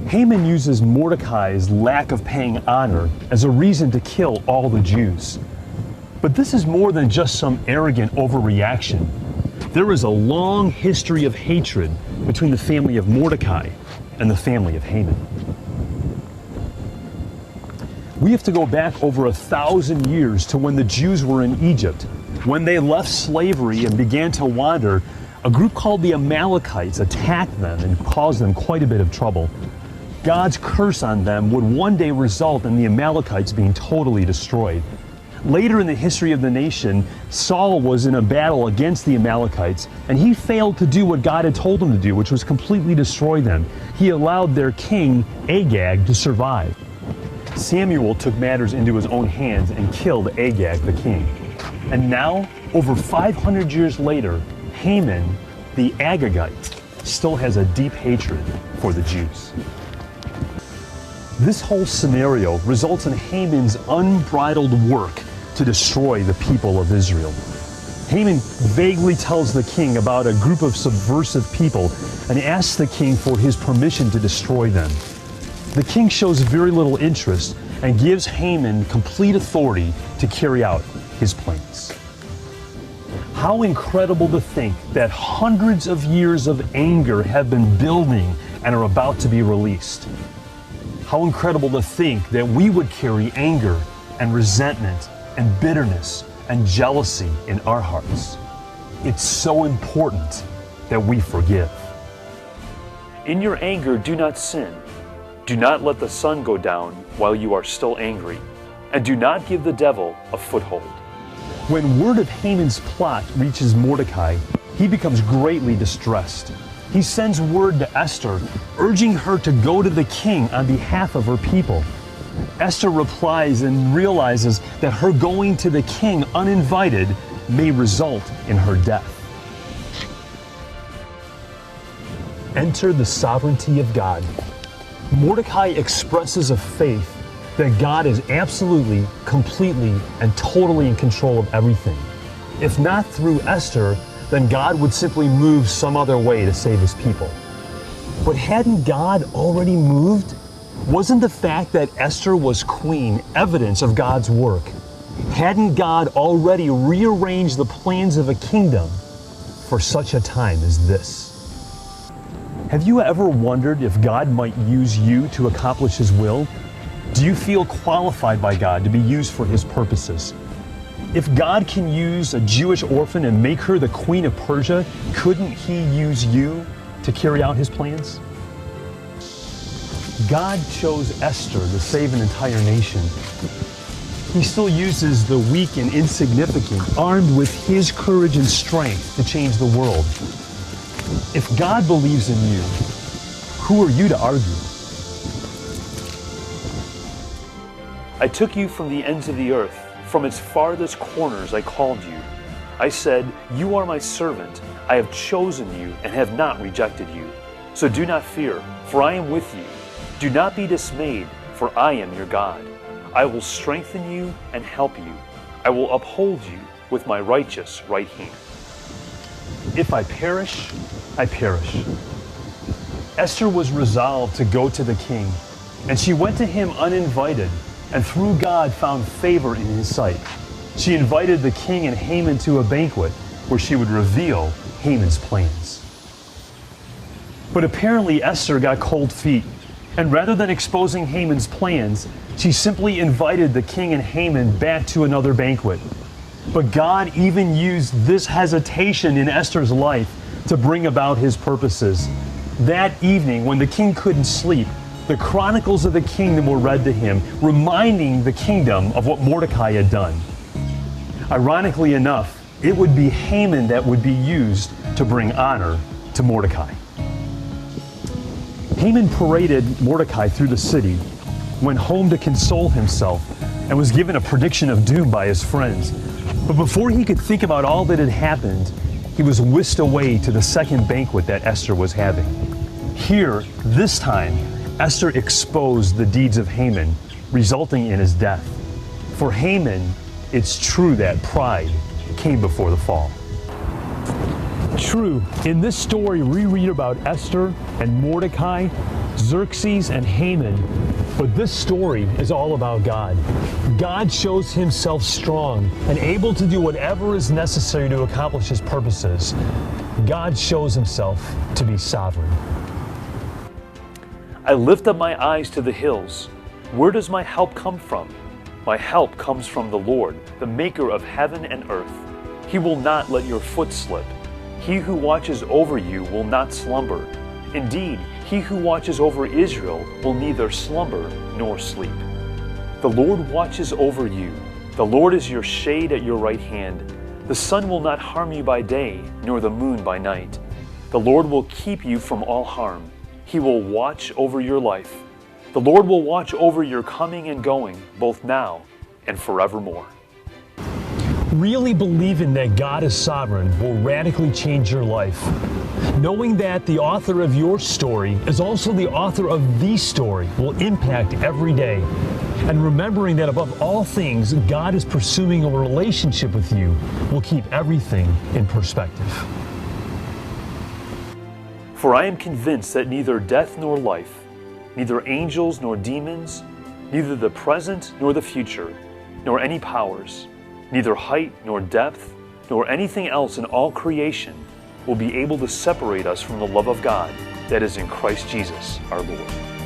Haman uses Mordecai's lack of paying honor as a reason to kill all the Jews. But this is more than just some arrogant overreaction. There is a long history of hatred between the family of Mordecai and the family of Haman. We have to go back over 1,000 years to when the Jews were in Egypt. When they left slavery and began to wander, a group called the Amalekites attacked them and caused them quite a bit of trouble. God's curse on them would one day result in the Amalekites being totally destroyed. Later in the history of the nation, Saul was in a battle against the Amalekites, and he failed to do what God had told him to do, which was completely destroy them. He allowed their king, Agag, to survive. Samuel took matters into his own hands and killed Agag the king. And now, over 500 years later, Haman, the Agagite, still has a deep hatred for the Jews. This whole scenario results in Haman's unbridled work to destroy the people of Israel. Haman vaguely tells the king about a group of subversive people and asks the king for his permission to destroy them. The king shows very little interest and gives Haman complete authority to carry out his plans. How incredible to think that hundreds of years of anger have been building and are about to be released. How incredible to think that we would carry anger and resentment and bitterness and jealousy in our hearts. It's so important that we forgive. In your anger, do not sin. Do not let the sun go down while you are still angry, and do not give the devil a foothold. When word of Haman's plot reaches Mordecai, he becomes greatly distressed. He sends word to Esther, urging her to go to the king on behalf of her people. Esther replies and realizes that her going to the king uninvited may result in her death. Enter the sovereignty of God. Mordecai expresses a faith that God is absolutely, completely, and totally in control of everything. If not through Esther, then God would simply move some other way to save his people. But hadn't God already moved? Wasn't the fact that Esther was queen evidence of God's work? Hadn't God already rearranged the plans of a kingdom for such a time as this? Have you ever wondered if God might use you to accomplish his will? Do you feel qualified by God to be used for his purposes? If God can use a Jewish orphan and make her the queen of Persia, couldn't he use you to carry out his plans? God chose Esther to save an entire nation. He still uses the weak and insignificant, armed with his courage and strength to change the world. If God believes in you, who are you to argue? I took you from the ends of the earth. From its farthest corners I called you. I said, you are my servant. I have chosen you and have not rejected you. So do not fear, for I am with you. Do not be dismayed, for I am your God. I will strengthen you and help you. I will uphold you with my righteous right hand. If I perish, I perish. Esther was resolved to go to the king, and she went to him uninvited, and through God found favor in his sight. She invited the king and Haman to a banquet where she would reveal Haman's plans. But apparently Esther got cold feet, and rather than exposing Haman's plans, she simply invited the king and Haman back to another banquet. But God even used this hesitation in Esther's life to bring about his purposes. That evening, when the king couldn't sleep, the chronicles of the kingdom were read to him, reminding the kingdom of what Mordecai had done. Ironically enough, it would be Haman that would be used to bring honor to Mordecai. Haman paraded Mordecai through the city, went home to console himself, and was given a prediction of doom by his friends. But before he could think about all that had happened, he was whisked away to the second banquet that Esther was having. Here, this time, Esther exposed the deeds of Haman, resulting in his death. For Haman, it's true that pride came before the fall. True, in this story we read about Esther and Mordecai, Xerxes and Haman, but this story is all about God. God shows himself strong and able to do whatever is necessary to accomplish his purposes. God shows himself to be sovereign. I lift up my eyes to the hills. Where does my help come from? My help comes from the Lord, the maker of heaven and earth. He will not let your foot slip. He who watches over you will not slumber. Indeed, he who watches over Israel will neither slumber nor sleep. The Lord watches over you. The Lord is your shade at your right hand. The sun will not harm you by day, nor the moon by night. The Lord will keep you from all harm. He will watch over your life. The Lord will watch over your coming and going, both now and forevermore. Really believing that God is sovereign will radically change your life. Knowing that the author of your story is also the author of the story will impact every day. And remembering that above all things, God is pursuing a relationship with you will keep everything in perspective. For I am convinced that neither death nor life, neither angels nor demons, neither the present nor the future, nor any powers, neither height nor depth, nor anything else in all creation will be able to separate us from the love of God that is in Christ Jesus our Lord.